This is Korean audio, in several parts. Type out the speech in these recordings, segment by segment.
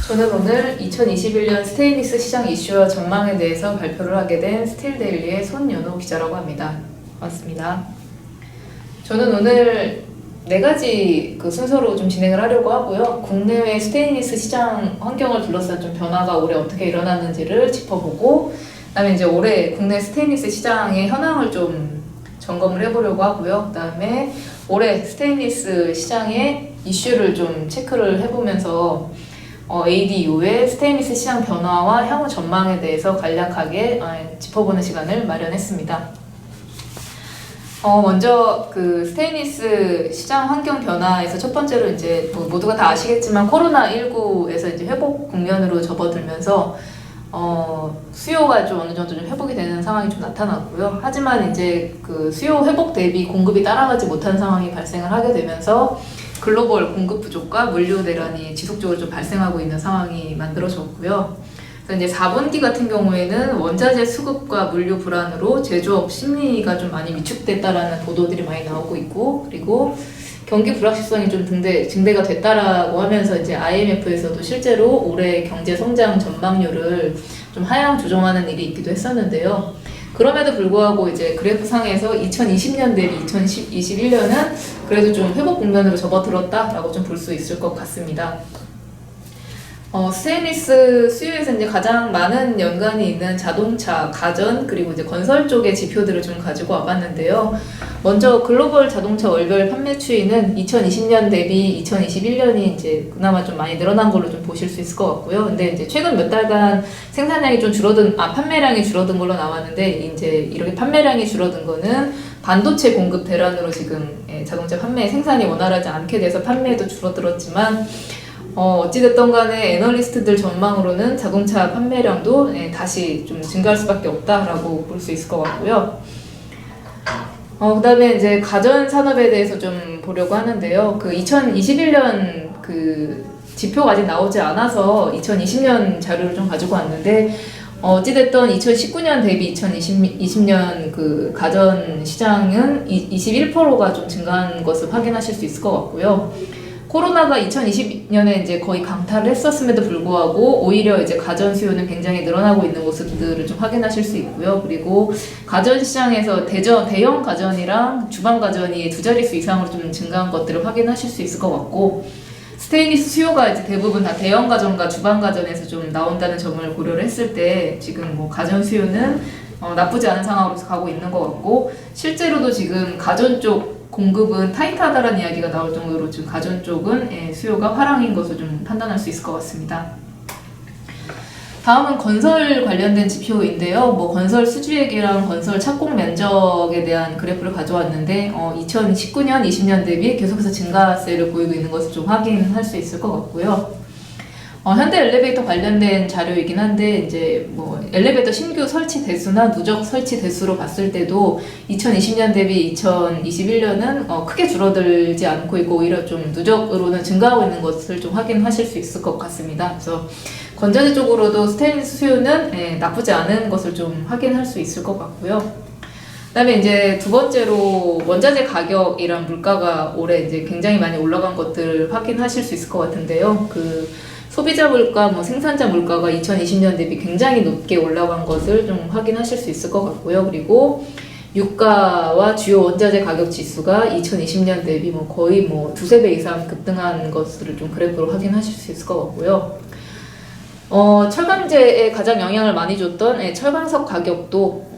저는 오늘 2021년 스테인리스 시장 이슈와 전망에 대해서 발표를 하게 된 스틸데일리의 손연호 기자라고 합니다. 반갑습니다. 저는 오늘 네 가지 순서로 좀 진행을 하려고 하고요. 국내외 스테인리스 시장 환경을 둘러싼 좀 변화가 올해 어떻게 일어났는지를 짚어보고, 그다음에 이제 올해 국내 스테인리스 시장의 현황을 좀 점검을 해보려고 하고요. 그다음에 올해 스테인리스 시장의 이슈를 좀 체크를 해보면서 AD 이후에 스테인리스 시장 변화와 향후 전망에 대해서 간략하게 짚어보는 시간을 마련했습니다. 먼저 스테인리스 시장 환경 변화에서 첫 번째로 이제 모두가 다 아시겠지만 코로나19에서 이제 회복 국면으로 접어들면서 수요가 좀 어느 정도 좀 회복이 되는 상황이 좀 나타났고요. 하지만 이제 수요 회복 대비 공급이 따라가지 못한 상황이 발생을 하게 되면서 글로벌 공급 부족과 물류 대란이 지속적으로 좀 발생하고 있는 상황이 만들어졌고요. 그래서 이제 4분기 같은 경우에는 원자재 수급과 물류 불안으로 제조업 심리가 좀 많이 위축됐다라는 보도들이 많이 나오고 있고, 그리고 경기 불확실성이 좀 증대가 됐다라고 하면서 이제 IMF에서도 실제로 올해 경제 성장 전망률을 좀 하향 조정하는 일이 있기도 했었는데요. 그럼에도 불구하고 이제 그래프상에서 2020년 대비 2021년은 그래도 좀 회복 국면으로 접어들었다라고 좀 볼 수 있을 것 같습니다. 스테인리스 수요에서 이제 가장 많은 연관이 있는 자동차, 가전, 그리고 이제 건설 쪽의 지표들을 좀 가지고 와봤는데요. 먼저 글로벌 자동차 월별 판매 추이는 2020년 대비 2021년이 이제 그나마 좀 많이 늘어난 걸로 좀 보실 수 있을 것 같고요. 근데 이제 최근 몇 달간 생산량이 좀 판매량이 줄어든 걸로 나왔는데, 이제 이렇게 판매량이 줄어든 거는 반도체 공급 대란으로 지금 자동차 생산이 원활하지 않게 돼서 판매도 줄어들었지만, 어찌됐든 간에 애널리스트들 전망으로는 자동차 판매량도 다시 좀 증가할 수밖에 없다라고 볼 수 있을 것 같고요. 그 다음에 이제 가전 산업에 대해서 좀 보려고 하는데요. 2021년 지표가 아직 나오지 않아서 2020년 자료를 좀 가지고 왔는데, 어찌됐든 2019년 대비 2020년 가전 시장은 21%가 좀 증가한 것을 확인하실 수 있을 것 같고요. 코로나가 2020년에 이제 거의 강타를 했었음에도 불구하고 오히려 이제 가전 수요는 굉장히 늘어나고 있는 모습들을 좀 확인하실 수 있고요. 그리고 가전 시장에서 대형 가전이랑 주방 가전이 두 자릿수 이상으로 좀 증가한 것들을 확인하실 수 있을 것 같고, 스테인리스 수요가 이제 대부분 다 대형 가전과 주방 가전에서 좀 나온다는 점을 고려를 했을 때 지금 가전 수요는 나쁘지 않은 상황으로 가고 있는 것 같고, 실제로도 지금 가전 쪽 공급은 타이트하다라는 이야기가 나올 정도로 지금 가전 쪽은 수요가 화랑인 것을 좀 판단할 수 있을 것 같습니다. 다음은 건설 관련된 지표인데요. 건설 수주액이랑 건설 착공 면적에 대한 그래프를 가져왔는데 2019년, 20년 대비 계속해서 증가세를 보이고 있는 것을 좀 확인할 수 있을 것 같고요. 현대 엘리베이터 관련된 자료이긴 한데, 이제 엘리베이터 신규 설치 대수나 누적 설치 대수로 봤을 때도 2020년 대비 2021년은 크게 줄어들지 않고 있고, 오히려 좀 누적으로는 증가하고 있는 것을 좀 확인하실 수 있을 것 같습니다. 그래서 건전지 쪽으로도 스테인리스 수요는 나쁘지 않은 것을 좀 확인할 수 있을 것 같고요. 그다음에 이제 두 번째로 원자재 가격이랑 물가가 올해 이제 굉장히 많이 올라간 것들 확인하실 수 있을 것 같은데요. 소비자 물가, 생산자 물가가 2020년 대비 굉장히 높게 올라간 것을 좀 확인하실 수 있을 것 같고요. 그리고 유가와 주요 원자재 가격 지수가 2020년 대비 거의 두세 배 이상 급등한 것을 좀 그래프로 확인하실 수 있을 것 같고요. 철강제에 가장 영향을 많이 줬던 철강석 가격도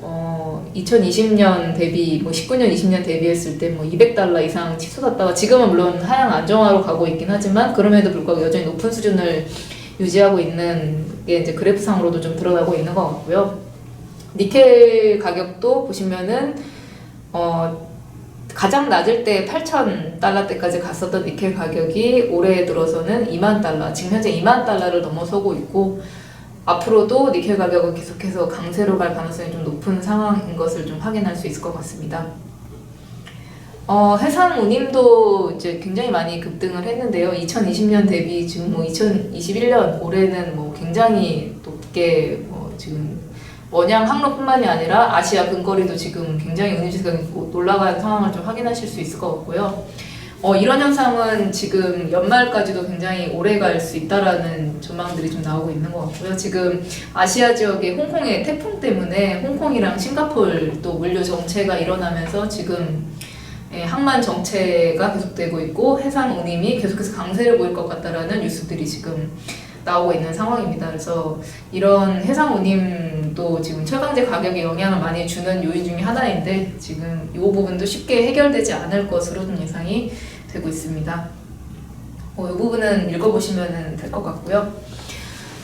2020년 대비 19년, 20년 대비했을 때 $200 이상 치솟았다가 지금은 물론 하향 안정화로 가고 있긴 하지만, 그럼에도 불구하고 여전히 높은 수준을 유지하고 있는 게 이제 그래프상으로도 좀 드러나고 있는 것 같고요. 니켈 가격도 보시면은 가장 낮을 때 $8,000 때까지 갔었던 니켈 가격이 올해 들어서는 $20,000, 지금 현재 $20,000를 넘어서고 있고, 앞으로도 니켈 가격은 계속해서 강세로 갈 가능성이 좀 높은 상황인 것을 좀 확인할 수 있을 것 같습니다. 해상 운임도 이제 굉장히 많이 급등을 했는데요. 2020년 대비 지금 2021년 올해는 굉장히 높게 지금 원양 항로뿐만이 아니라 아시아 근거리도 지금 굉장히 운임 지수가 올라가는 상황을 좀 확인하실 수 있을 것 같고요. 이런 현상은 지금 연말까지도 굉장히 오래 갈 수 있다라는 전망들이 좀 나오고 있는 것 같고요. 지금 아시아 지역의 홍콩의 태풍 때문에 홍콩이랑 싱가포르 또 물류 정체가 일어나면서 지금 항만 정체가 계속되고 있고 해상 운임이 계속해서 강세를 보일 것 같다라는 뉴스들이 지금 나오고 있는 상황입니다. 그래서 이런 해상 운임도 지금 철강제 가격에 영향을 많이 주는 요인 중에 하나인데 지금 이 부분도 쉽게 해결되지 않을 것으로 좀 예상이 되고 있습니다. 이 부분은 읽어보시면 될 것 같고요.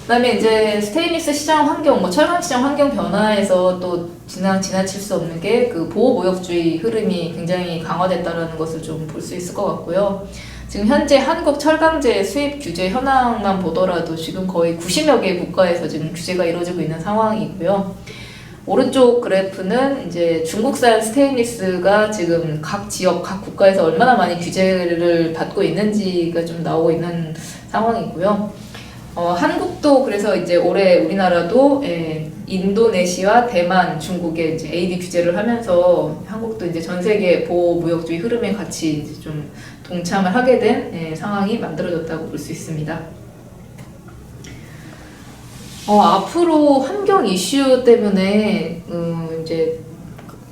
그다음에 이제 스테인리스 시장 환경, 철강 시장 환경 변화에서 또 지나칠 수 없는 게 그 보호무역주의 흐름이 굉장히 강화됐다라는 것을 좀 볼 수 있을 것 같고요. 지금 현재 한국 철강제 수입 규제 현황만 보더라도 지금 거의 90여 개 국가에서 지금 규제가 이루어지고 있는 상황이고요. 오른쪽 그래프는 이제 중국산 스테인리스가 지금 각 지역, 각 국가에서 얼마나 많이 규제를 받고 있는지가 좀 나오고 있는 상황이고요. 한국도 그래서 이제 올해 우리나라도 인도네시아, 대만, 중국에 이제 AD 규제를 하면서 한국도 이제 전 세계 보호 무역주의 흐름에 같이 좀 동참을 하게 된 상황이 만들어졌다고 볼 수 있습니다. 앞으로 환경 이슈 때문에 이제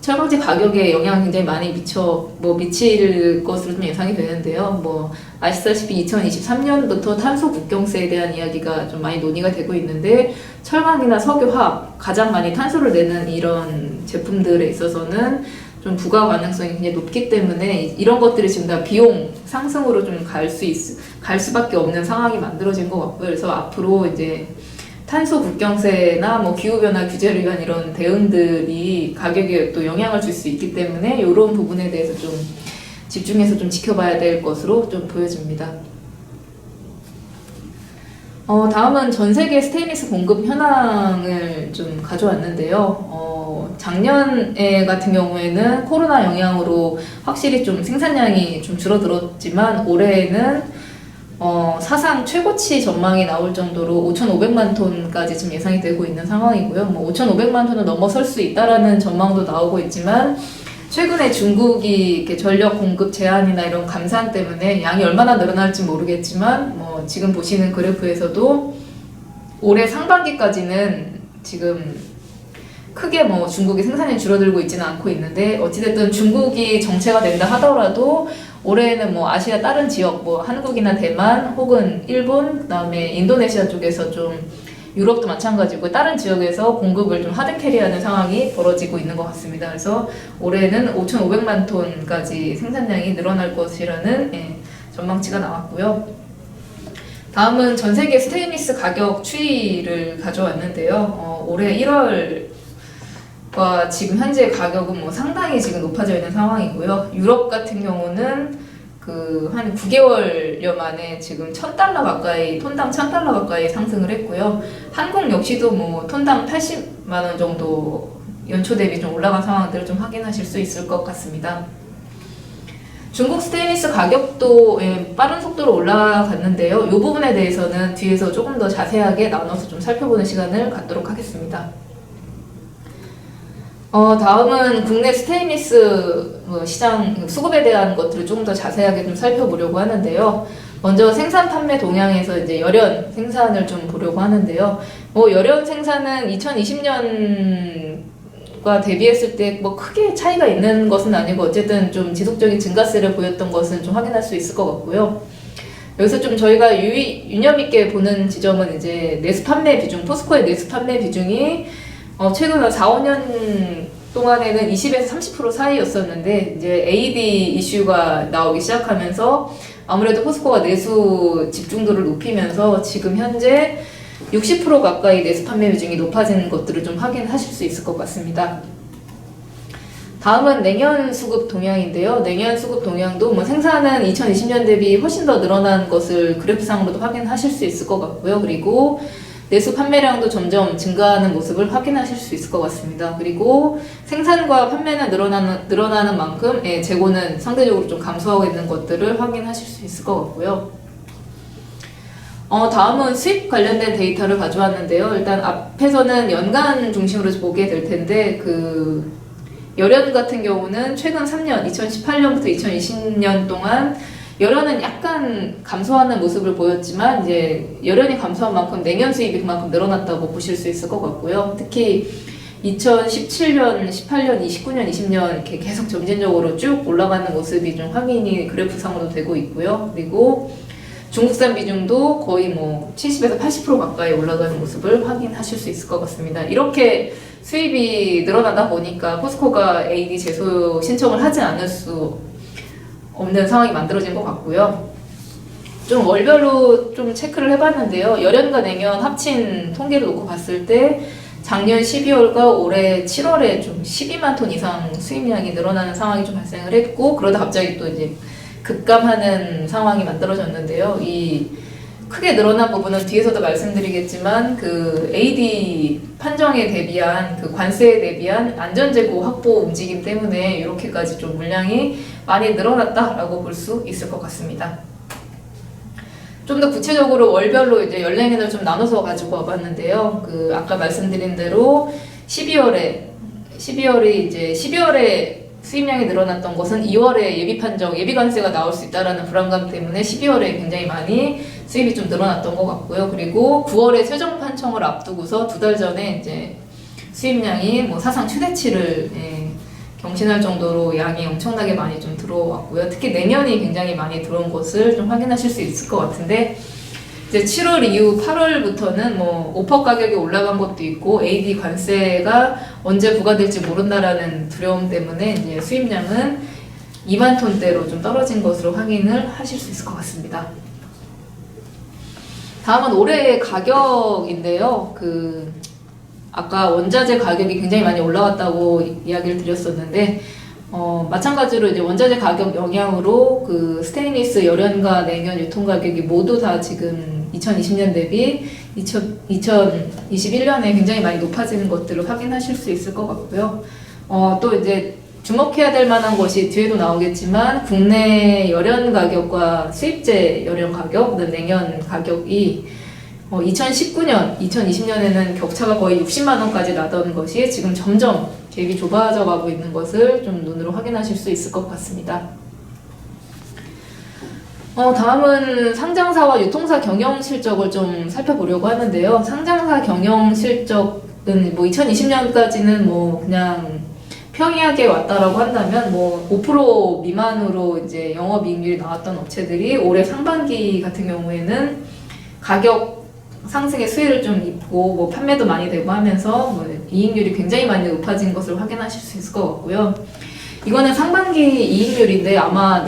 철강제 가격에 영향이 굉장히 많이 미칠 것으로 좀 예상이 되는데요. 아시다시피 2023년부터 탄소 국경세에 대한 이야기가 좀 많이 논의가 되고 있는데 철강이나 석유, 화학 가장 많이 탄소를 내는 이런 제품들에 있어서는 좀 부가 가능성이 굉장히 높기 때문에 이런 것들이 지금 다 비용 상승으로 좀 갈 수밖에 없는 상황이 만들어진 것 같고요. 그래서 앞으로 이제 탄소 국경세나 기후변화 규제를 위한 이런 대응들이 가격에 또 영향을 줄 수 있기 때문에 이런 부분에 대해서 좀 집중해서 좀 지켜봐야 될 것으로 좀 보여집니다. 다음은 전 세계 스테인리스 공급 현황을 좀 가져왔는데요. 작년에 같은 경우에는 코로나 영향으로 확실히 좀 생산량이 좀 줄어들었지만 올해에는 사상 최고치 전망이 나올 정도로 5,500만 톤까지 지금 예상이 되고 있는 상황이고요. 5,500만 톤을 넘어설 수 있다라는 전망도 나오고 있지만 최근에 중국이 이렇게 전력 공급 제한이나 이런 감산 때문에 양이 얼마나 늘어날지 모르겠지만 지금 보시는 그래프에서도 올해 상반기까지는 지금 크게 중국이 생산량이 줄어들고 있지는 않고 있는데 어찌됐든 중국이 정체가 된다 하더라도 올해는 아시아 다른 지역 한국이나 대만 혹은 일본 그다음에 인도네시아 쪽에서 좀 유럽도 마찬가지고 다른 지역에서 공급을 좀 하드 캐리하는 상황이 벌어지고 있는 것 같습니다. 그래서 올해는 5,500만 톤까지 생산량이 늘어날 것이라는 전망치가 나왔고요. 다음은 전 세계 스테인리스 가격 추이를 가져왔는데요. 올해 1월과 지금 현재 가격은 상당히 지금 높아져 있는 상황이고요. 유럽 같은 경우는 한 9개월여 만에 지금 톤당 1,000달러 가까이 상승을 했고요. 한국 역시도 톤당 80만원 정도 연초 대비 좀 올라간 상황들을 좀 확인하실 수 있을 것 같습니다. 중국 스테인리스 가격도 빠른 속도로 올라갔는데요. 이 부분에 대해서는 뒤에서 조금 더 자세하게 나눠서 좀 살펴보는 시간을 갖도록 하겠습니다. 다음은 국내 스테인리스 시장 수급에 대한 것들을 조금 더 자세하게 좀 살펴보려고 하는데요. 먼저 생산 판매 동향에서 이제 열연 생산을 좀 보려고 하는데요. 열연 생산은 2020년과 대비했을 때 크게 차이가 있는 것은 아니고 어쨌든 좀 지속적인 증가세를 보였던 것은 좀 확인할 수 있을 것 같고요. 여기서 좀 저희가 유념 있게 보는 지점은 이제 내수 판매 비중, 포스코의 내수 판매 비중이 최근 한 4, 5년 동안에는 20에서 30% 사이였었는데 이제 AD 이슈가 나오기 시작하면서 아무래도 포스코가 내수 집중도를 높이면서 지금 현재 60% 가까이 내수 판매 비중이 높아지는 것들을 좀 확인하실 수 있을 것 같습니다. 다음은 내년 수급 동향인데요. 내년 수급 동향도 생산은 2020년 대비 훨씬 더 늘어난 것을 그래프상으로도 확인하실 수 있을 것 같고요. 그리고 내수 판매량도 점점 증가하는 모습을 확인하실 수 있을 것 같습니다. 그리고 생산과 판매는 늘어나는 만큼 재고는 상대적으로 좀 감소하고 있는 것들을 확인하실 수 있을 것 같고요. 다음은 수입 관련된 데이터를 가져왔는데요. 일단 앞에서는 연간 중심으로 보게 될 텐데 열연 같은 경우는 최근 3년, 2018년부터 2020년 동안 열연은 약간 감소하는 모습을 보였지만 이제 열연이 감소한 만큼 내년 수입이 그만큼 늘어났다고 보실 수 있을 것 같고요. 특히 2017년, 18년, 29년, 20년 이렇게 계속 점진적으로 쭉 올라가는 모습이 좀 확인이 그래프상으로 되고 있고요. 그리고 중국산 비중도 거의 뭐 70에서 80% 가까이 올라가는 모습을 확인하실 수 있을 것 같습니다. 이렇게 수입이 늘어나다 보니까 포스코가 AD 제소 신청을 하지 않을 수 없는 상황이 만들어진 것 같고요. 좀 월별로 좀 체크를 해봤는데요. 열연과 내년 합친 통계를 놓고 봤을 때 작년 12월과 올해 7월에 좀 12만 톤 이상 수입량이 늘어나는 상황이 좀 발생을 했고, 그러다 갑자기 또 이제 급감하는 상황이 만들어졌는데요. 이 크게 늘어난 부분은 뒤에서도 말씀드리겠지만 그 AD 판정에 대비한 그 관세에 대비한 안전재고 확보 움직임 때문에 이렇게까지 좀 물량이 많이 늘어났다라고 볼 수 있을 것 같습니다. 좀 더 구체적으로 월별로 이제 연령연을 좀 나눠서 가지고 와봤는데요. 그 아까 말씀드린 대로 12월에 수입량이 늘어났던 것은 2월에 예비 판정, 예비 관세가 나올 수 있다라는 불안감 때문에 12월에 굉장히 많이 수입이 좀 늘어났던 것 같고요. 그리고 9월에 최종 판정을 앞두고서 2달 전에 이제 수입량이 뭐 사상 최대치를 경신할 정도로 양이 엄청나게 많이 좀 들어왔고요. 특히 내년이 굉장히 많이 들어온 것을 좀 확인하실 수 있을 것 같은데, 이제 7월 이후 8월부터는 뭐 오퍼 가격이 올라간 것도 있고 AD 관세가 언제 부과될지 모른다라는 두려움 때문에 이제 수입량은 2만 톤대로 좀 떨어진 것으로 확인을 하실 수 있을 것 같습니다. 다음은 올해의 가격인데요. 아까 원자재 가격이 굉장히 많이 올라왔다고 이야기를 드렸었는데, 마찬가지로 이제 원자재 가격 영향으로 그 스테인리스 열연과 냉연 유통 가격이 모두 다 지금 2020년 대비 2021년에 굉장히 많이 높아지는 것들을 확인하실 수 있을 것 같고요. 또 이제 주목해야 될 만한 것이 뒤에도 나오겠지만 국내 열연 가격과 수입제 열연 가격, 냉연 가격이 2019년, 2020년에는 격차가 거의 60만 원까지 나던 것이 지금 점점 갭이 좁아져 가고 있는 것을 좀 눈으로 확인하실 수 있을 것 같습니다. 다음은 상장사와 유통사 경영 실적을 좀 살펴보려고 하는데요. 상장사 경영 실적은 뭐 2020년까지는 뭐 그냥 평이하게 왔다라고 한다면 뭐 5% 미만으로 이제 영업이익률이 나왔던 업체들이 올해 상반기 같은 경우에는 가격 상승의 수혜를 좀 입고 뭐 판매도 많이 되고 하면서 뭐 이익률이 굉장히 많이 높아진 것을 확인하실 수 있을 것 같고요. 이거는 상반기 이익률인데 아마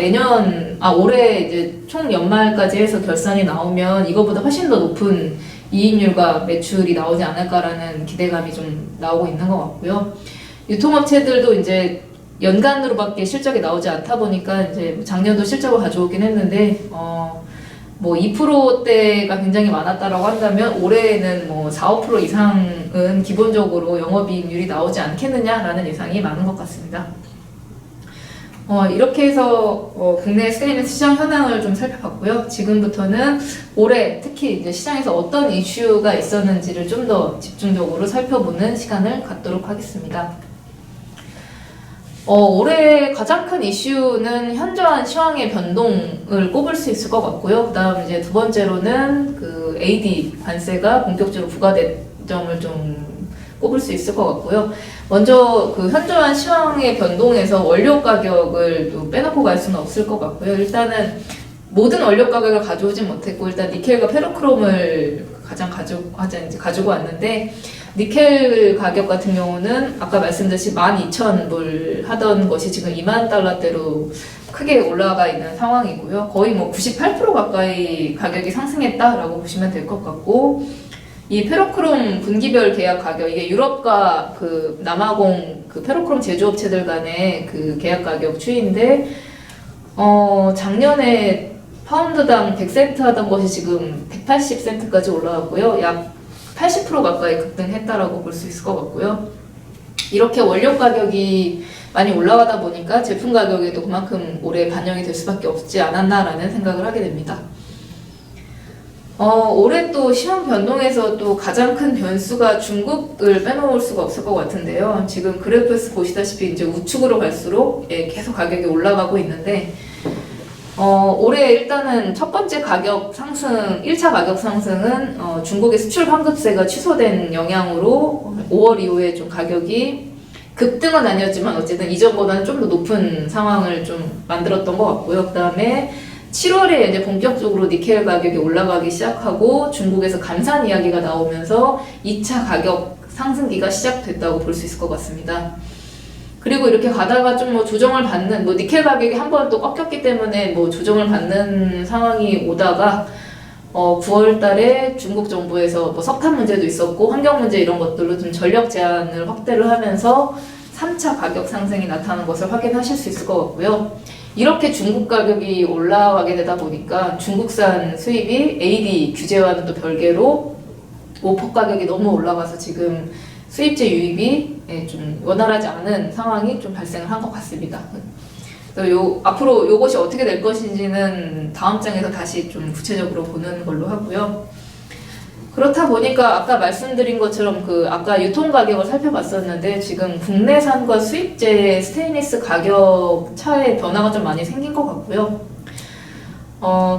올해 이제 총 연말까지 해서 결산이 나오면 이거보다 훨씬 더 높은 이익률과 매출이 나오지 않을까라는 기대감이 좀 나오고 있는 것 같고요. 유통업체들도 이제 연간으로밖에 실적이 나오지 않다 보니까 이제 작년도 실적을 가져오긴 했는데 뭐 2%대가 굉장히 많았다라고 한다면 올해에는 뭐 4, 5% 이상은 기본적으로 영업이익률이 나오지 않겠느냐라는 예상이 많은 것 같습니다. 이렇게 해서 국내 스테인리스 시장 현황을 좀 살펴봤고요. 지금부터는 올해 특히 이제 시장에서 어떤 이슈가 있었는지를 좀 더 집중적으로 살펴보는 시간을 갖도록 하겠습니다. 올해 가장 큰 이슈는 현저한 시황의 변동을 꼽을 수 있을 것 같고요. 그 다음 이제 두 번째로는 그 AD 관세가 본격적으로 부과된 점을 좀 꼽을 수 있을 것 같고요. 먼저 그 현저한 시황의 변동에서 원료 가격을 또 빼놓고 갈 수는 없을 것 같고요. 일단은 모든 원료 가격을 가져오진 못했고 일단 니켈과 페로크롬을 가장 가지고 왔는데 니켈 가격 같은 경우는 아까 말씀드렸듯이 12,000불 하던 것이 지금 2만 달러대로 크게 올라가 있는 상황이고요. 거의 뭐 98% 가까이 가격이 상승했다라고 보시면 될 것 같고 이 페로크롬 분기별 계약 가격 이게 유럽과 그 남아공 그 페로크롬 제조업체들 간의 그 계약 가격 추이인데 작년에 파운드당 100센트 하던 것이 지금 180센트까지 올라왔고요. 약 80% 가까이 급등했다라고 볼 수 있을 것 같고요. 이렇게 원료 가격이 많이 올라가다 보니까 제품 가격에도 그만큼 올해 반영이 될 수밖에 없지 않았나라는 생각을 하게 됩니다. 올해 또 시황 변동에서 또 가장 큰 변수가 중국을 빼놓을 수가 없을 것 같은데요. 지금 그래프에서 보시다시피 이제 우측으로 갈수록 계속 가격이 올라가고 있는데 올해 일단은 첫 번째 가격 상승, 1차 가격 상승은 중국의 수출 환급세가 취소된 영향으로 5월 이후에 좀 가격이 급등은 아니었지만 어쨌든 이전보다는 좀 더 높은 상황을 좀 만들었던 것 같고요. 그 다음에 7월에 이제 본격적으로 니켈 가격이 올라가기 시작하고 중국에서 감산 이야기가 나오면서 2차 가격 상승기가 시작됐다고 볼 수 있을 것 같습니다. 그리고 이렇게 가다가 좀 뭐 조정을 받는, 뭐 니켈 가격이 한 번 또 꺾였기 때문에 뭐 조정을 받는 상황이 오다가 9월 달에 중국 정부에서 뭐 석탄 문제도 있었고 환경 문제 이런 것들로 좀 전력 제한을 확대를 하면서 3차 가격 상승이 나타나는 것을 확인하실 수 있을 것 같고요. 이렇게 중국 가격이 올라가게 되다 보니까 중국산 수입이 AD 규제와는 또 별개로 오퍼 가격이 너무 올라가서 지금 수입제 유입이 좀 원활하지 않은 상황이 좀 발생을 한 것 같습니다. 그래서 앞으로 요것이 어떻게 될 것인지는 다음 장에서 다시 좀 구체적으로 보는 걸로 하고요. 그렇다 보니까 아까 말씀드린 것처럼 아까 유통 가격을 살펴봤었는데 지금 국내산과 수입제 스테인리스 가격 차에 변화가 좀 많이 생긴 것 같고요.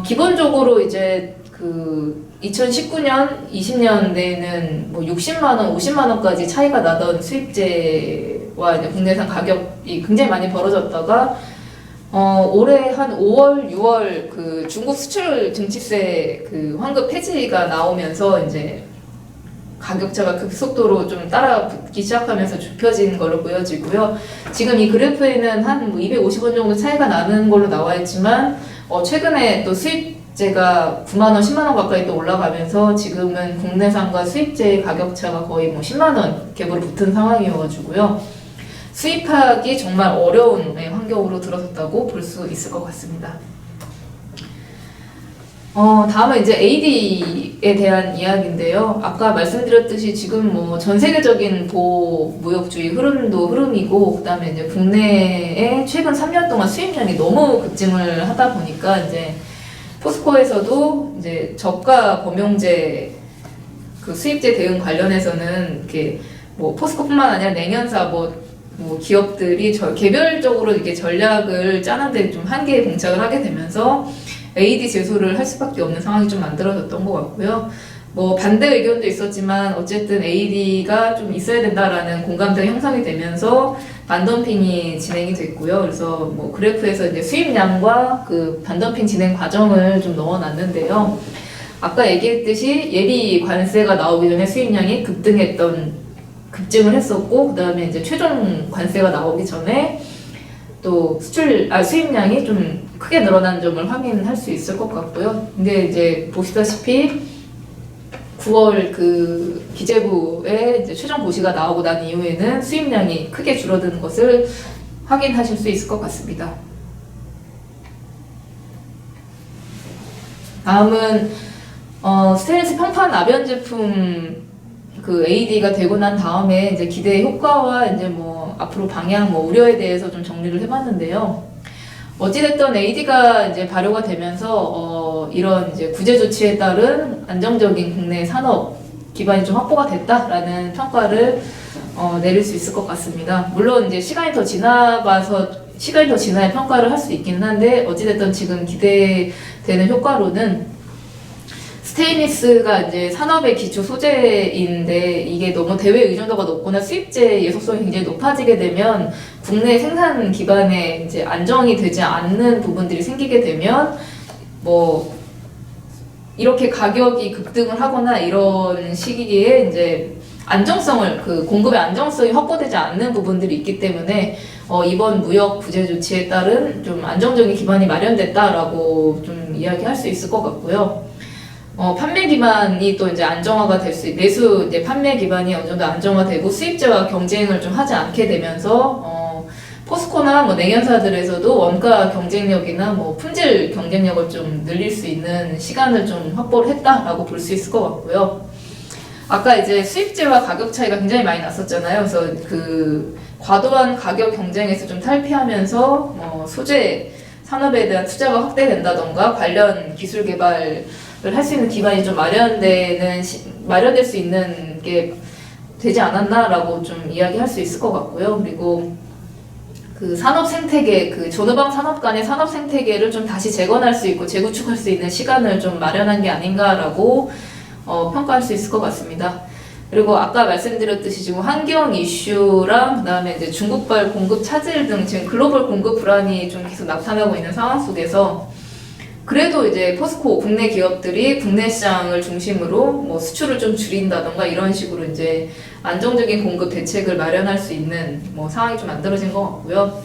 기본적으로 이제 2019년, 20년대에는 뭐 60만원, 50만원까지 차이가 나던 수입제와 이제 국내산 가격이 굉장히 많이 벌어졌다가, 올해 한 5월, 6월 중국 수출 증치세 환급 폐지가 나오면서 이제 가격차가 급속도로 좀 따라붙기 시작하면서 좁혀진 걸로 보여지고요. 지금 이 그래프에는 한 250원 정도 차이가 나는 걸로 나와 있지만, 최근에 또 수입제가 9만원, 10만원 가까이 또 올라가면서 지금은 국내산과 수입제의 가격차가 거의 뭐 10만원 갭으로 붙은 상황이어가지고요. 수입하기 정말 어려운 환경으로 들어섰다고 볼 수 있을 것 같습니다. 다음은 이제 AD에 대한 이야기인데요. 아까 말씀드렸듯이 지금 뭐 전 세계적인 보호무역주의 흐름이고, 그 다음에 이제 국내에 최근 3년 동안 수입량이 너무 급증을 하다 보니까 이제 포스코에서도 이제 저가 범용제 수입제 대응 관련해서는 이렇게 뭐 포스코뿐만 아니라 냉연사 뭐 기업들이 개별적으로 이렇게 전략을 짜는데 좀 한계에 봉착을 하게 되면서 AD 제소를 할 수밖에 없는 상황이 좀 만들어졌던 것 같고요. 뭐 반대 의견도 있었지만 어쨌든 AD가 좀 있어야 된다라는 공감대가 형성이 되면서 반덤핑이 진행이 됐고요. 그래서 뭐 그래프에서 이제 수입량과 반덤핑 진행 과정을 좀 넣어놨는데요. 아까 얘기했듯이 예비 관세가 나오기 전에 수입량이 급증을 했었고, 그 다음에 이제 최종 관세가 나오기 전에 또 수입량이 좀 크게 늘어난 점을 확인할 수 있을 것 같고요. 근데 이제 보시다시피 9월 기재부의 이제 최종 고시가 나오고 난 이후에는 수입량이 크게 줄어드는 것을 확인하실 수 있을 것 같습니다. 다음은 스테인리스 평판 압연 제품 AD가 되고 난 다음에 이제 기대 효과와 이제 뭐 앞으로 방향 우려에 대해서 좀 정리를 해봤는데요. 어찌됐든 AD가 이제 발효가 되면서 이런 이제 구제 조치에 따른 안정적인 국내 산업 기반이 좀 확보가 됐다라는 평가를 내릴 수 있을 것 같습니다. 물론 이제 시간이 더 지나야 평가를 할 수 있기는 한데 어찌됐든 지금 기대되는 효과로는 스테인리스가 이제 산업의 기초 소재인데 이게 너무 대외 의존도가 높거나 수입제 예속성이 굉장히 높아지게 되면 국내 생산 기반에 이제 안정이 되지 않는 부분들이 생기게 되면 뭐 이렇게 가격이 급등을 하거나 이런 시기에 이제 안정성을 공급의 안정성이 확보되지 않는 부분들이 있기 때문에 이번 무역 구제 조치에 따른 좀 안정적인 기반이 마련됐다라고 좀 이야기할 수 있을 것 같고요. 판매 기반이 또 이제 안정화가 될 수, 내수 이제 판매 기반이 어느 정도 안정화되고 수입제와 경쟁을 좀 하지 않게 되면서 포스코나 뭐 냉연사들에서도 원가 경쟁력이나 뭐 품질 경쟁력을 좀 늘릴 수 있는 시간을 좀 확보를 했다라고 볼 수 있을 것 같고요. 아까 이제 수입제와 가격 차이가 굉장히 많이 났었잖아요. 그래서 과도한 가격 경쟁에서 좀 탈피하면서 소재 산업에 대한 투자가 확대된다던가 관련 기술 개발을 할 수 있는 기반이 좀 마련될 수 있는 게 되지 않았나라고 좀 이야기할 수 있을 것 같고요. 그리고 그 산업 생태계, 그 전후방 산업 간의 산업 생태계를 좀 다시 재건할 수 있고 재구축할 수 있는 시간을 좀 마련한 게 아닌가라고 평가할 수 있을 것 같습니다. 그리고 아까 말씀드렸듯이 지금 환경 이슈랑 그다음에 이제 중국발 공급 차질 등 지금 글로벌 공급 불안이 좀 계속 나타나고 있는 상황 속에서 그래도 이제 포스코 국내 기업들이 국내 시장을 중심으로 뭐 수출을 좀 줄인다던가 이런 식으로 이제 안정적인 공급 대책을 마련할 수 있는 뭐 상황이 좀 만들어진 것 같고요.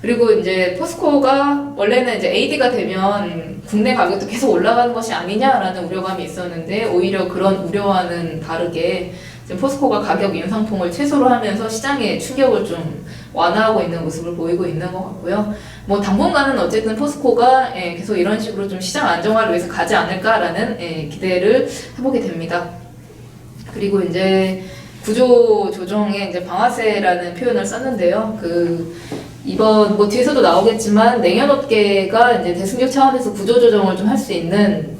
그리고 이제 포스코가 원래는 이제 AD가 되면 국내 가격도 계속 올라가는 것이 아니냐라는 우려감이 있었는데 오히려 그런 우려와는 다르게 지금 포스코가 가격 인상폭을 최소로 하면서 시장의 충격을 좀 완화하고 있는 모습을 보이고 있는 것 같고요. 뭐 당분간은 어쨌든 포스코가 계속 이런 식으로 좀 시장 안정화를 위해서 가지 않을까라는 기대를 해보게 됩니다. 그리고 이제 구조 조정에 이제 방아쇠라는 표현을 썼는데요. 이번 뭐 뒤에서도 나오겠지만 냉연업계가 이제 대승적 차원에서 구조 조정을 좀 할 수 있는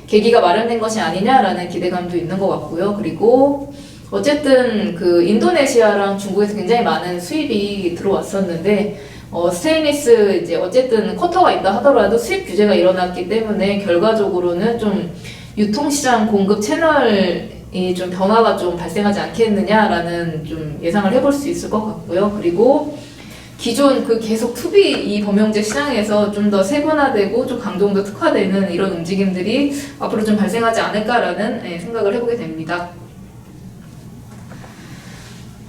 계기가 마련된 것이 아니냐라는 기대감도 있는 것 같고요. 그리고 어쨌든 인도네시아랑 중국에서 굉장히 많은 수입이 들어왔었는데 스테인리스 이제 어쨌든 쿼터가 있다 하더라도 수입 규제가 일어났기 때문에 결과적으로는 좀 유통시장 공급 채널이 좀 변화가 좀 발생하지 않겠느냐라는 좀 예상을 해볼 수 있을 것 같고요. 그리고 기존 계속 투비 이 범용제 시장에서 좀 더 세분화되고 좀 강동도 특화되는 이런 움직임들이 앞으로 좀 발생하지 않을까라는 생각을 해보게 됩니다.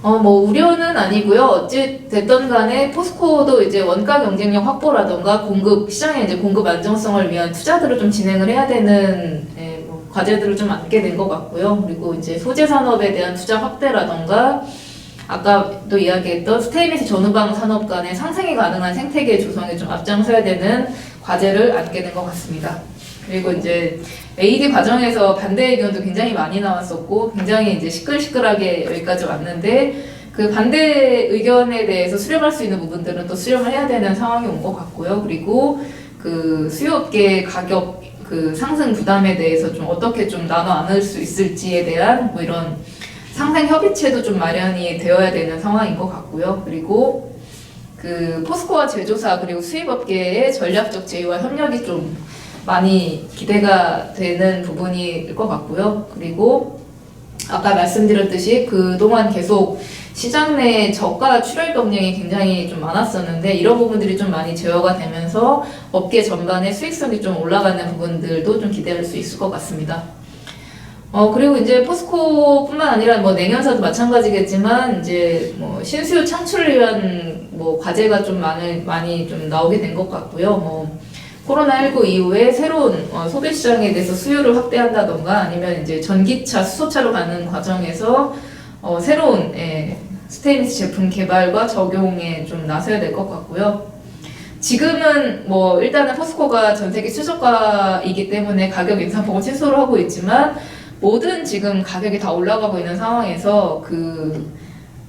뭐 우려는 아니고요. 어찌 됐든 간에 포스코도 이제 원가 경쟁력 확보라던가 시장의 이제 공급 안정성을 위한 투자들을 좀 진행을 해야 되는 뭐 과제들을 좀 안게 된 것 같고요. 그리고 이제 소재 산업에 대한 투자 확대라던가 아까도 이야기했던 스테인리스 전후방 산업 간의 상생이 가능한 생태계 조성에 좀 앞장서야 되는 과제를 안게 된 것 같습니다. 그리고 이제 AD 과정에서 반대 의견도 굉장히 많이 나왔었고 굉장히 이제 시끌시끌하게 여기까지 왔는데 그 반대 의견에 대해서 수렴할 수 있는 부분들은 또 수렴을 해야 되는 상황이 온 것 같고요. 그리고 수요업계 가격 상승 부담에 대해서 좀 어떻게 좀 나눠 안을 수 있을지에 대한 뭐 이런 상생 협의체도 좀 마련이 되어야 되는 상황인 것 같고요. 그리고 포스코와 제조사 그리고 수입업계의 전략적 제휴와 협력이 좀 많이 기대가 되는 부분일 것 같고요. 그리고 아까 말씀드렸듯이 그동안 계속 시장 내 저가 출혈 경쟁이 굉장히 좀 많았었는데 이런 부분들이 좀 많이 제어가 되면서 업계 전반의 수익성이 좀 올라가는 부분들도 좀 기대할 수 있을 것 같습니다. 그리고 이제 포스코뿐만 아니라 뭐 냉연사도 마찬가지겠지만 이제 뭐 신수요 창출을 위한 뭐 과제가 좀 많이 좀 나오게 된 것 같고요. 뭐 코로나19 이후에 새로운 소비 시장에 대해서 수요를 확대한다던가 아니면 이제 전기차, 수소차로 가는 과정에서 새로운 스테인리스 제품 개발과 적용에 좀 나서야 될 것 같고요. 지금은 뭐 일단은 포스코가 전 세계 최저가이기 때문에 가격 인상폭을 최소로 하고 있지만 모든 지금 가격이 다 올라가고 있는 상황에서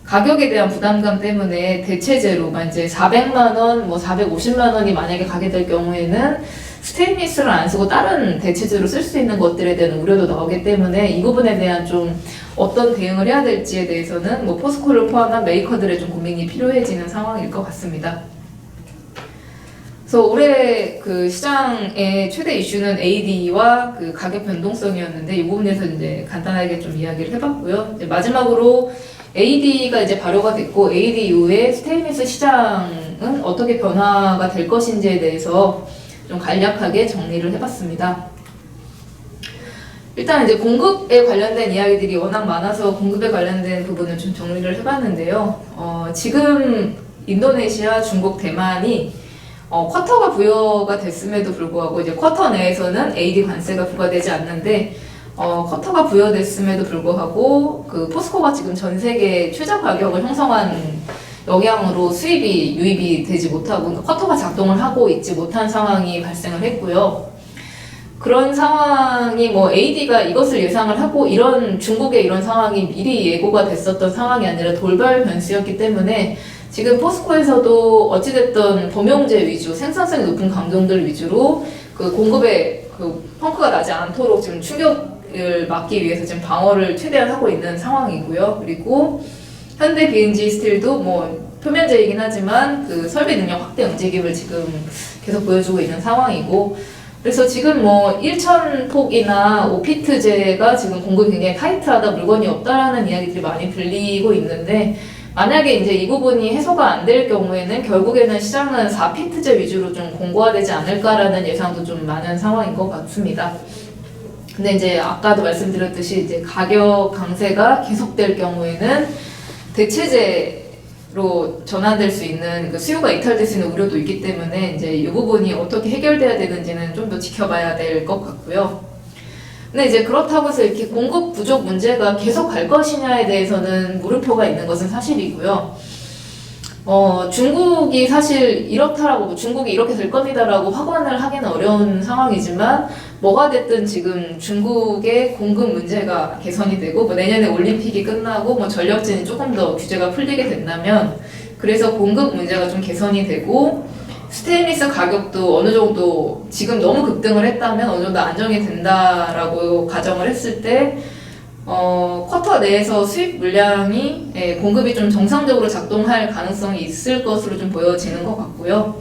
가격에 대한 부담감 때문에 대체제로 이제 400만 원, 뭐 450만 원이 만약에 가게 될 경우에는 스테인리스를 안 쓰고 다른 대체제로 쓸 수 있는 것들에 대한 우려도 나오기 때문에 이 부분에 대한 좀 어떤 대응을 해야 될지에 대해서는 뭐 포스코를 포함한 메이커들의 좀 고민이 필요해지는 상황일 것 같습니다. 그래서 올해 시장의 최대 이슈는 AD와 가격 변동성이었는데 이 부분에서 이제 간단하게 좀 이야기를 해봤고요. 이제 마지막으로 AD가 이제 발효가 됐고 AD 이후에 스테인리스 시장은 어떻게 변화가 될 것인지에 대해서 좀 간략하게 정리를 해봤습니다. 일단 이제 공급에 관련된 이야기들이 워낙 많아서 공급에 관련된 부분을 좀 정리를 해봤는데요. 지금 인도네시아, 중국, 대만이 쿼터가 부여가 됐음에도 불구하고 이제 쿼터 내에서는 AD 관세가 부과되지 않는데 쿼터가 부여됐음에도 불구하고 포스코가 지금 전 세계 최저 가격을 형성한 영향으로 수입이 유입이 되지 못하고 그러니까 쿼터가 작동을 하고 있지 못한 상황이 발생을 했고요. 그런 상황이 뭐 AD가 이것을 예상을 하고 중국의 이런 상황이 미리 예고가 됐었던 상황이 아니라 돌발 변수였기 때문에 지금 포스코에서도 어찌됐든 범용제 위주, 생산성이 높은 강종들 위주로 공급에 펑크가 나지 않도록 지금 충격을 막기 위해서 지금 방어를 최대한 하고 있는 상황이고요. 그리고 현대 BNG 스틸도 뭐 표면제이긴 하지만 그 설비 능력 확대 움직임을 지금 계속 보여주고 있는 상황이고, 그래서 지금 뭐 1,000폭이나 5피트제가 지금 공급이 굉장히 타이트하다, 물건이 없다라는 이야기들이 많이 들리고 있는데, 만약에 이제 이 부분이 해소가 안 될 경우에는 결국에는 시장은 4피트제 위주로 좀 공고화되지 않을까라는 예상도 좀 많은 상황인 것 같습니다. 근데 이제 아까도 말씀드렸듯이 이제 가격 강세가 계속될 경우에는 대체제로 전환될 수 있는 그 수요가 이탈될 수 있는 우려도 있기 때문에 이제 이 부분이 어떻게 해결돼야 되는지는 좀 더 지켜봐야 될 것 같고요. 근데 이제 그렇다고 해서 이렇게 공급 부족 문제가 계속 갈 것이냐에 대해서는 물음표가 있는 것은 사실이고요. 중국이 사실 이렇다라고, 중국이 이렇게 될 겁니다라고 확언을 하기는 어려운 상황이지만, 뭐가 됐든 지금 중국의 공급 문제가 개선이 되고, 뭐 내년에 올림픽이 끝나고, 뭐 전력진이 조금 더 규제가 풀리게 된다면, 그래서 공급 문제가 좀 개선이 되고, 스테인리스 가격도 어느 정도 지금 너무 급등을 했다면 어느 정도 안정이 된다라고 가정을 했을 때, 쿼터 내에서 수입 물량이 공급이 좀 정상적으로 작동할 가능성이 있을 것으로 좀 보여지는 것 같고요.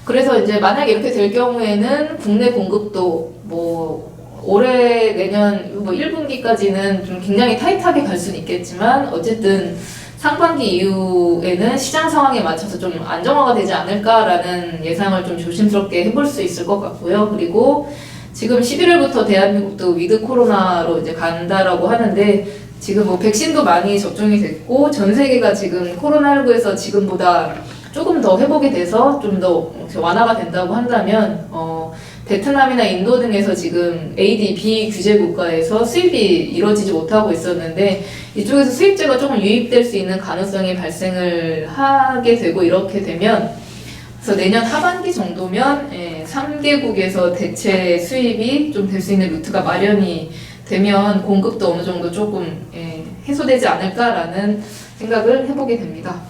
그래서 이제 만약에 이렇게 될 경우에는 국내 공급도 뭐 올해 내년 뭐 1분기까지는 좀 굉장히 타이트하게 갈 수는 있겠지만, 어쨌든 상반기 이후에는 시장 상황에 맞춰서 좀 안정화가 되지 않을까라는 예상을 좀 조심스럽게 해볼 수 있을 것 같고요. 그리고 지금 11월부터 대한민국도 위드 코로나로 이제 간다라고 하는데, 지금 뭐 백신도 많이 접종이 됐고, 전 세계가 지금 코로나19에서 지금보다 조금 더 회복이 돼서 좀 더 완화가 된다고 한다면, 베트남이나 인도 등에서 지금 AD 비규제 국가에서 수입이 이루어지지 못하고 있었는데, 이쪽에서 수입제가 조금 유입될 수 있는 가능성이 발생을 하게 되고, 이렇게 되면 그래서 내년 하반기 정도면 3개국에서 대체 수입이 좀 될 수 있는 루트가 마련이 되면 공급도 어느 정도 조금 해소되지 않을까라는 생각을 해보게 됩니다.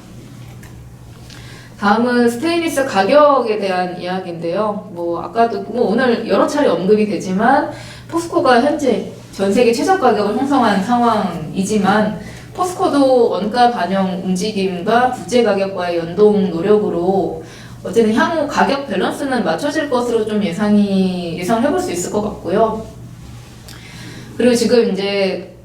다음은 스테인리스 가격에 대한 이야기인데요. 뭐 아까도 뭐 오늘 여러 차례 언급이 되지만, 포스코가 현재 전 세계 최저 가격을 형성한 상황이지만, 포스코도 원가 반영 움직임과 국제 가격과의 연동 노력으로 어쨌든 향후 가격 밸런스는 맞춰질 것으로 좀 예상을 해볼 수 있을 것 같고요. 그리고 지금 이제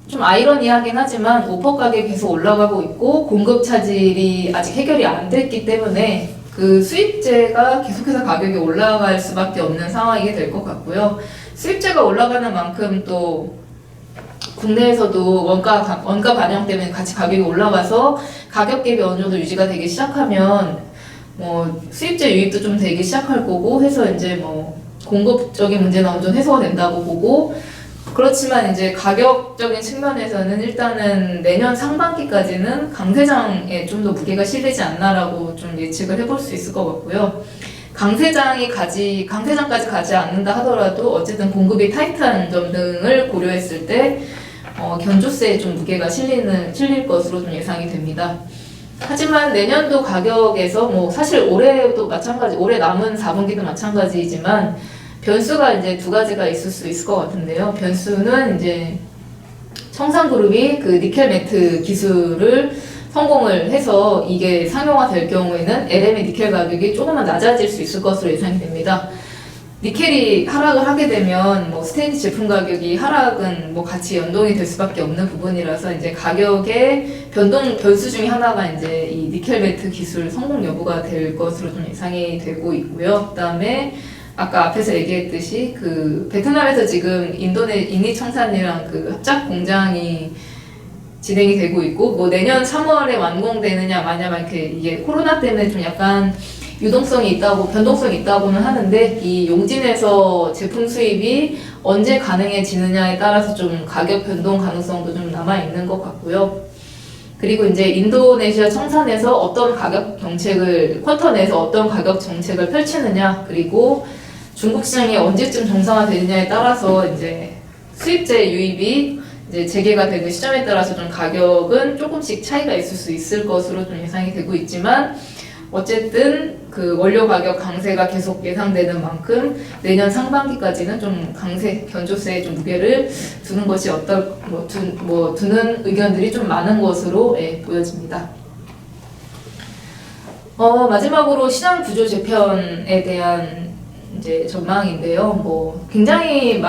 좀 아이러니하긴 하지만 오퍼 가격이 계속 올라가고 있고, 공급 차질이 아직 해결이 안 됐기 때문에 그 수입제가 계속해서 가격이 올라갈 수밖에 없는 상황이 될 것 같고요. 수입제가 올라가는 만큼 또 국내에서도 원가 반영 때문에 같이 가격이 올라가서 가격 갭이 어느 정도 유지가 되기 시작하면 뭐 수입제 유입도 좀 되기 시작할 거고 해서 이제 뭐 공급적인 문제는 어느 정도 해소가 된다고 보고, 그렇지만 이제 가격적인 측면에서는 일단은 내년 상반기까지는 강세장에 좀 더 무게가 실리지 않나라고 좀 예측을 해볼 수 있을 것 같고요. 강세장까지 가지 않는다 하더라도 어쨌든 공급이 타이트한 점 등을 고려했을 때 견조세에 좀 무게가 실릴 것으로 좀 예상이 됩니다. 하지만 내년도 가격에서 뭐 사실 올해도 마찬가지, 올해 남은 4분기도 마찬가지이지만 변수가 이제 두 가지가 있을 수 있을 것 같은데요. 변수는 이제 청산그룹이 그 니켈 매트 기술을 성공을 해서 이게 상용화 될 경우에는 LM의 니켈 가격이 조금만 낮아질 수 있을 것으로 예상이 됩니다. 니켈이 하락을 하게 되면 뭐 스테인리스 제품 가격이 하락은 뭐 같이 연동이 될 수밖에 없는 부분이라서 이제 가격의 변수 중에 하나가 이제 이 니켈 매트 기술 성공 여부가 될 것으로 좀 예상이 되고 있고요. 그다음에 아까 앞에서 얘기했듯이 그 베트남에서 지금 인니 청산이랑 그 합작 공장이 진행이 되고 있고, 뭐 내년 3월에 완공되느냐 마냐 이렇게 이게 코로나 때문에 좀 약간 유동성이 있다고, 변동성이 있다고는 하는데, 이 용진에서 제품 수입이 언제 가능해지느냐에 따라서 좀 가격 변동 가능성도 좀 남아 있는 것 같고요. 그리고 이제 인도네시아 청산에서 어떤 가격 정책을, 쿼터 내에서 어떤 가격 정책을 펼치느냐, 그리고 중국 시장이 언제쯤 정상화되느냐에 따라서 이제 수입제 유입이 이제 재개가 되는 시점에 따라서 좀 가격은 조금씩 차이가 있을 수 있을 것으로 좀 예상이 되고 있지만, 어쨌든 그 원료 가격 강세가 계속 예상되는 만큼 내년 상반기까지는 좀 강세, 견조세에 좀 무게를 두는 것이 두는 의견들이 좀 많은 것으로 보여집니다. 마지막으로 시장 구조 재편에 대한 이제 전망인데요. 뭐 굉장히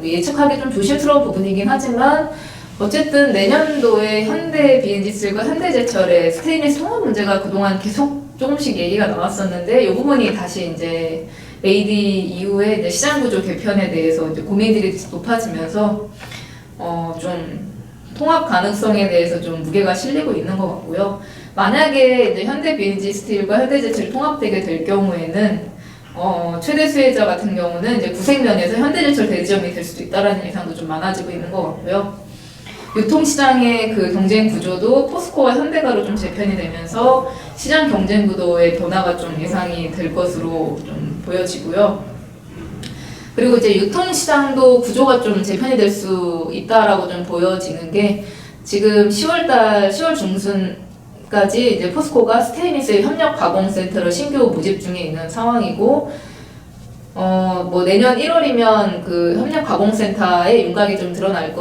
예측하기 좀 조심스러운 부분이긴 하지만 어쨌든 내년도에 현대 비엔지슬과 현대제철의 스테인리스 통합 문제가 그동안 계속 조금씩 얘기가 나왔었는데 이 부분이 다시 이제 AD 이후에 이제 시장 구조 개편에 대해서 이제 고민들이 높아지면서 좀 통합 가능성에 대해서 좀 무게가 실리고 있는 것 같고요. 만약에 이제 현대 비엔지 스틸과 현대제철이 통합되게 될 경우에는 최대 수혜자 같은 경우는 이제 구색면에서 현대제철 대지점이 될 수도 있다라는 예상도 좀 많아지고 있는 것 같고요. 유통시장의 그 경쟁 구조도 포스코와 현대가로 좀 재편이 되면서 시장 경쟁 구도의 변화가 좀 예상이 될 것으로 좀 보여지고요. 그리고 이제 유통시장도 구조가 좀 재편이 될 수 있다라고 좀 보여지는 게 지금 10월 중순까지 이제 포스코가 스테인리스 협력 가공센터를 신규 모집 중에 있는 상황이고 뭐 내년 1월이면 그 협력 가공센터의 윤곽이 좀 드러날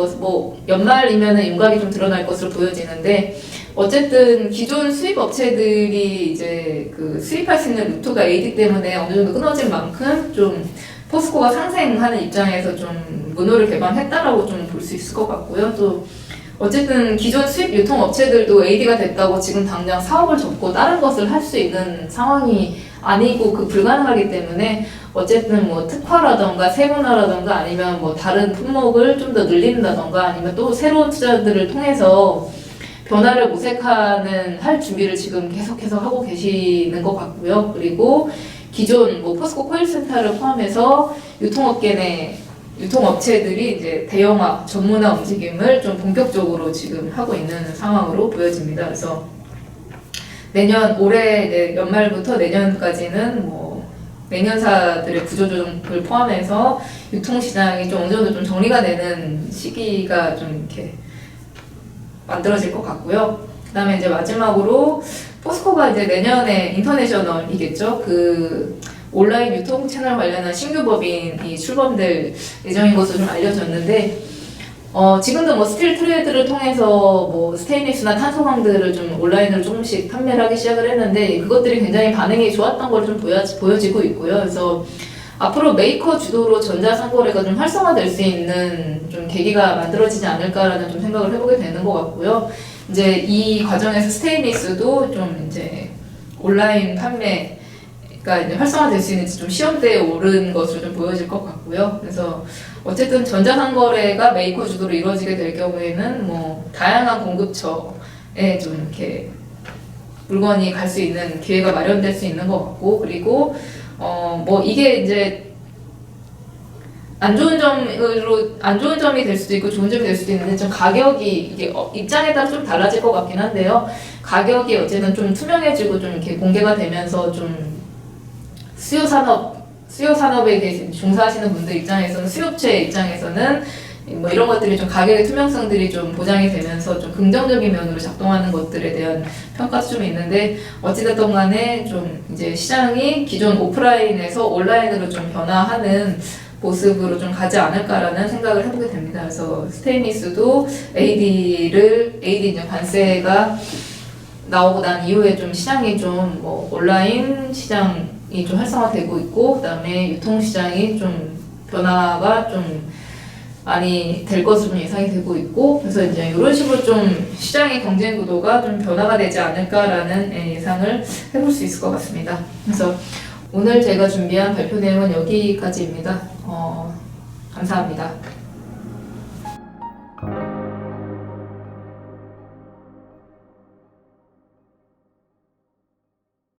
연말이면은 윤곽이 좀 드러날 것으로 보여지는데 어쨌든 기존 수입 업체들이 이제 그 수입할 수 있는 루트가 AD 때문에 어느 정도 끊어진 만큼 좀 포스코가 상생하는 입장에서 좀 문호를 개방했다라고 좀 볼 수 있을 것 같고요. 또 어쨌든 기존 수입 유통 업체들도 AD가 됐다고 지금 당장 사업을 접고 다른 것을 할 수 있는 상황이 아니고 불가능하기 때문에 어쨌든 뭐 특화라던가 세분화라던가 아니면 뭐 다른 품목을 좀 더 늘린다던가 아니면 또 새로운 투자들을 통해서 변화를 모색하는 할 준비를 지금 계속해서 하고 계시는 것 같고요. 그리고 기존 뭐 포스코 코일센터를 포함해서 유통업체들이 이제 대형화, 전문화 움직임을 좀 본격적으로 지금 하고 있는 상황으로 보여집니다. 그래서 올해 이제 연말부터 내년까지는 뭐 내년사들의 구조조정을 포함해서 유통시장이 좀 어느 정도 좀 정리가 되는 시기가 좀 이렇게 만들어질 것 같고요. 그다음에 이제 마지막으로 포스코가 이제 내년에 인터내셔널이겠죠. 그 온라인 유통 채널 관련한 신규 법인이 출범될 예정인 것으로 좀 알려졌는데 지금도 뭐 스틸 트레이드를 통해서 뭐 스테인리스나 탄소광들을 좀 온라인으로 조금씩 판매를 하기 시작을 했는데 그것들이 굉장히 반응이 좋았던 걸 좀 보여지고 있고요. 그래서 앞으로 메이커 주도로 전자상거래가 좀 활성화될 수 있는 좀 계기가 만들어지지 않을까라는 좀 생각을 해보게 되는 것 같고요. 이제 이 과정에서 스테인리스도 좀 이제 온라인 판매가 이제 활성화될 수 있는지 좀 시험대에 오른 것으로 좀 보여질 것 같고요. 그래서 어쨌든 전자상거래가 메이커 주도로 이루어지게 될 경우에는 뭐 다양한 공급처에 좀 이렇게 물건이 갈 수 있는 기회가 마련될 수 있는 것 같고 그리고 뭐 이게 이제 안 좋은 점이 될 수도 있고 좋은 점이 될 수도 있는데 좀 가격이 이게 입장에 따라 좀 달라질 것 같긴 한데요. 가격이 어쨌든 좀 투명해지고 좀 이렇게 공개가 되면서 좀 수요 산업에 종사하시는 분들 입장에서는 수요업체 입장에서는 뭐 이런 것들이 좀 가격의 투명성들이 좀 보장이 되면서 좀 긍정적인 면으로 작동하는 것들에 대한 평가도 좀 있는데 어찌됐든 간에 좀 이제 시장이 기존 오프라인에서 온라인으로 좀 변화하는 모습으로 좀 가지 않을까라는 생각을 해보게 됩니다. 그래서 스테인리스도 AD 이제 관세가 나오고 난 이후에 좀 시장이 좀 뭐 온라인 시장이 좀 활성화되고 있고 그다음에 유통 시장이 좀 변화가 좀 많이 될 것으로 좀 예상이 되고 있고 그래서 이제 이런 식으로 좀 시장의 경쟁 구도가 좀 변화가 되지 않을까라는 예상을 해볼 수 있을 것 같습니다. 그래서 오늘 제가 준비한 발표 내용은 여기까지입니다. 감사합니다.